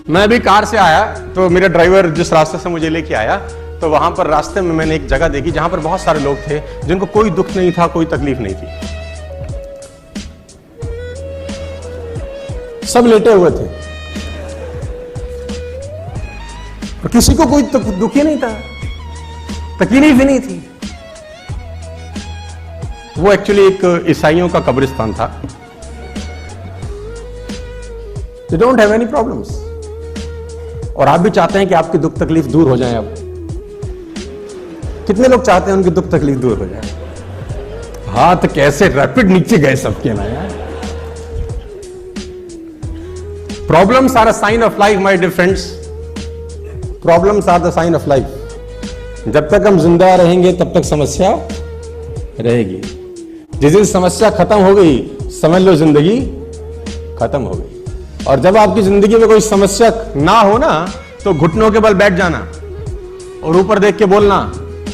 मैं अभी कार से आया तो मेरा ड्राइवर जिस रास्ते से मुझे लेके आया तो वहां पर रास्ते में मैंने एक जगह देखी जहां पर बहुत सारे लोग थे जिनको कोई दुख नहीं था, कोई तकलीफ नहीं थी, सब लेटे हुए थे और किसी को कोई दुख ही नहीं था, तकलीफ ही नहीं थी। वो एक्चुअली एक ईसाइयों का कब्रिस्तान था। They don't have any problems। और आप भी चाहते हैं कि आपकी दुख तकलीफ दूर हो जाए। अब कितने लोग चाहते हैं उनकी दुख तकलीफ दूर हो जाए? हाथ कैसे रैपिड नीचे गए सबके ना यार। Problems are a sign of life my dear friends. Problems are the sign of life. जब तक हम जिंदा रहेंगे तब तक समस्या रहेगी। जिस दिन समस्या खत्म हो गई समझ लो जिंदगी खत्म हो गई। और जब आपकी जिंदगी में कोई समस्या ना हो ना तो घुटनों के बल बैठ जाना और ऊपर देख के बोलना,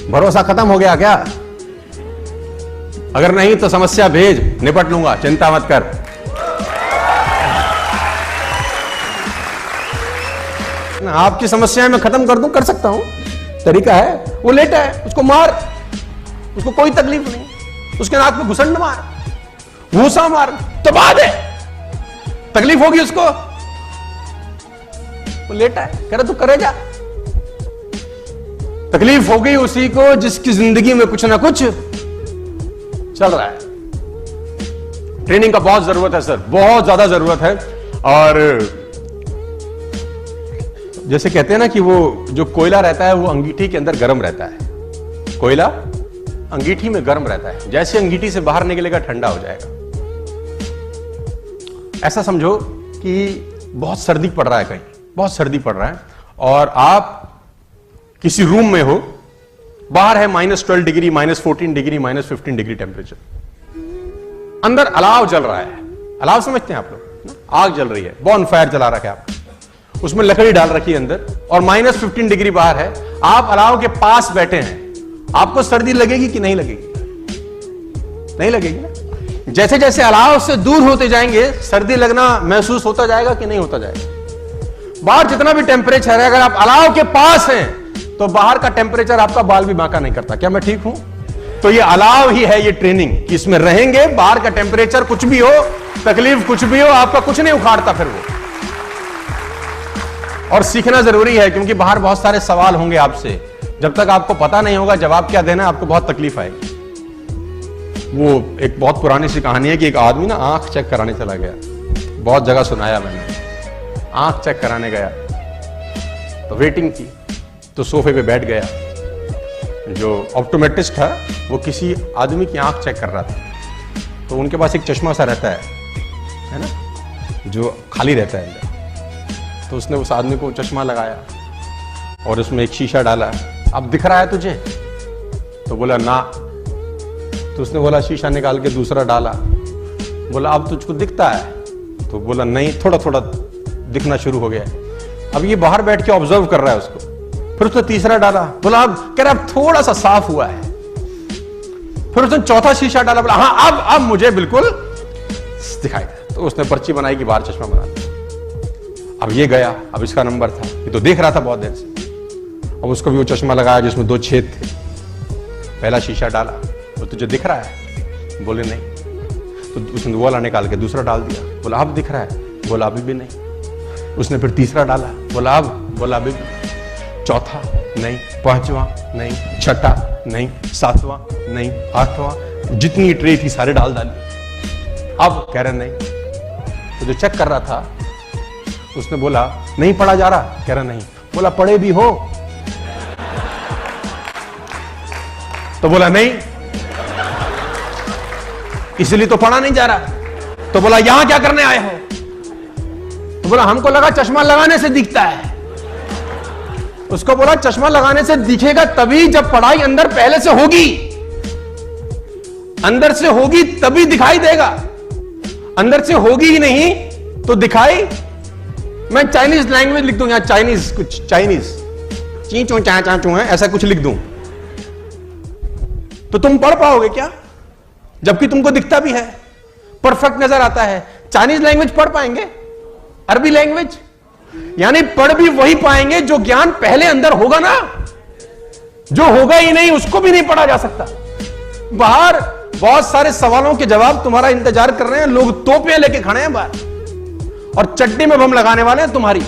भरोसा खत्म हो गया क्या? अगर नहीं तो समस्या भेज, निपट लूंगा, चिंता मत कर। आपकी समस्याएं मैं खत्म कर दूं, कर सकता हूं, तरीका है। वो लेटा है, उसको मार, उसको कोई तकलीफ नहीं, उसके नाक में घुसंड मार, भूसा मार, दबा दे, तकलीफ होगी उसको। वो लेटा है, कह रहा तू करे जा। तकलीफ हो गई उसी को जिसकी जिंदगी में कुछ ना कुछ चल रहा है। ट्रेनिंग का बहुत जरूरत है सर, बहुत ज्यादा जरूरत है। और जैसे कहते हैं ना कि वो जो कोयला रहता है वो अंगीठी के अंदर गर्म रहता है। कोयला अंगीठी में गर्म रहता है, जैसे अंगीठी से बाहर निकलेगा ठंडा हो जाएगा। ऐसा समझो कि बहुत सर्दी पड़ रहा है, कहीं बहुत सर्दी पड़ रहा है और आप किसी रूम में हो, बाहर है -12 डिग्री, -14 डिग्री, -15 डिग्री टेम्परेचर, अंदर अलाव जल रहा है। अलाव समझते हैं आप लोग? आग जल रही है, बॉन फायर जला रखा है आप, उसमें लकड़ी डाल रखी है अंदर और -15 डिग्री बाहर है। आप अलाव के पास बैठे हैं, आपको सर्दी लगेगी कि नहीं लगेगी? नहीं लगेगी ना। जैसे जैसे अलाव से दूर होते जाएंगे सर्दी लगना महसूस होता जाएगा कि नहीं होता जाएगा? बाहर जितना भी टेम्परेचर है, अगर आप अलाव के पास हैं तो बाहर का टेम्परेचर आपका बाल भी बांका नहीं करता। क्या मैं ठीक हूं? तो ये अलाव ही है, ये ट्रेनिंग कि इसमें रहेंगे, बाहर का टेम्परेचर कुछ भी हो, तकलीफ कुछ भी हो, आपका कुछ नहीं उखाड़ता फिर वो। और सीखना जरूरी है क्योंकि बाहर बहुत सारे सवाल होंगे आपसे। जब तक आपको पता नहीं होगा जवाब क्या देना, आपको बहुत तकलीफ आएगी। वो एक बहुत पुरानी सी कहानी है कि एक आदमी ना आंख चेक कराने चला गया। बहुत जगह सुनाया मैंने। आंख चेक कराने गया तो वेटिंग थी, तो सोफे पे बैठ गया। जो ऑप्टोमेट्रिस्ट था वो किसी आदमी की आंख चेक कर रहा था। तो उनके पास एक चश्मा सा रहता है ना, जो खाली रहता है अंदर। तो उसने उस आदमी को चश्मा लगाया और उसमें एक शीशा डाला। अब दिख रहा है तुझे? तो बोला ना। तो उसने बोला शीशा निकाल के दूसरा डाला। बोला अब तुझको दिखता है? तो बोला नहीं, थोड़ा थोड़ा दिखना शुरू हो गया। अब ये बाहर बैठ के ऑब्जर्व कर रहा है उसको। फिर उसने तीसरा डाला। बोला अब, कह रहा अब थोड़ा सा साफ हुआ है। फिर उसने चौथा शीशा डाला। बोला हाँ अब मुझे बिल्कुल दिखाई दे। तो उसने पर्ची बनाई कि बाहर चश्मा बना दिया। अब ये गया, अब इसका नंबर था, ये तो देख रहा था बहुत देर से। अब उसको भी वो चश्मा लगाया जिसमें 2 छेद थे। पहला शीशा डाला, तो तुझे दिख रहा है? बोले नहीं। तो उसने वो वाला निकाल के दूसरा डाल दिया। बोला अब दिख रहा है? बोला अभी भी नहीं। उसने फिर तीसरा डाला। बोला अब? बोला अभी भी। चौथा नहीं, पांचवा नहीं, छठा नहीं, सातवां नहीं, आठवां, जितनी ट्रे थी सारे डाल डाली। अब कह रहे नहीं। तो जो चेक कर रहा था उसने बोला नहीं पढ़ा जा रहा? कह रहा नहीं। बोला पढ़े भी हो? तो बोला नहीं, इसलिए तो पढ़ा नहीं जा रहा। तो बोला यहां क्या करने आए हो? तो बोला हमको लगा चश्मा लगाने से दिखता है। उसको बोला चश्मा लगाने से दिखेगा तभी जब पढ़ाई अंदर पहले से होगी। अंदर से होगी तभी दिखाई देगा, अंदर से होगी ही नहीं तो दिखाई। मैं चाइनीज लैंग्वेज लिख दूं यहां, चाइनीज, कुछ चाइनीज, ची चू चा चा चू है, ऐसा कुछ लिख दूं तो तुम पढ़ पाओगे क्या? जबकि तुमको दिखता भी है, परफेक्ट नजर आता है। चाइनीज लैंग्वेज पढ़ पाएंगे? अरबी लैंग्वेज? यानी पढ़ भी वही पाएंगे जो ज्ञान पहले अंदर होगा ना। जो होगा ही नहीं उसको भी नहीं पढ़ा जा सकता। बाहर बहुत सारे सवालों के जवाब तुम्हारा इंतजार कर रहे हैं, लोग तोपें लेके खड़े हैं बाहर और चट्टी में बम लगाने वाले हैं तुम्हारी।